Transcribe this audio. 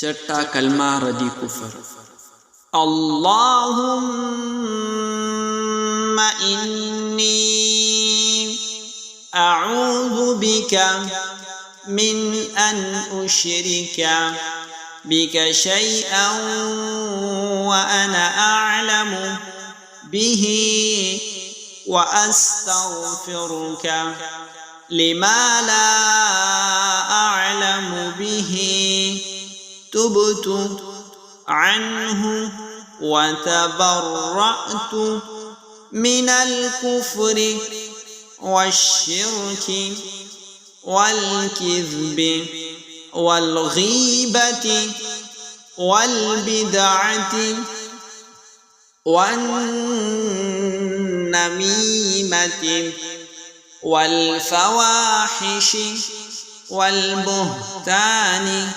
چٹا کلمہ ردی کفر. اللهم إني أعوذ بك من أن أشرك بك شيئا وأنا أعلم به وأستغفرك لما لا أعلم به تبت عنه وتبرأت من الكفر والشرك والكذب والغيبة والبدعة والنميمة والفواحش والبهتان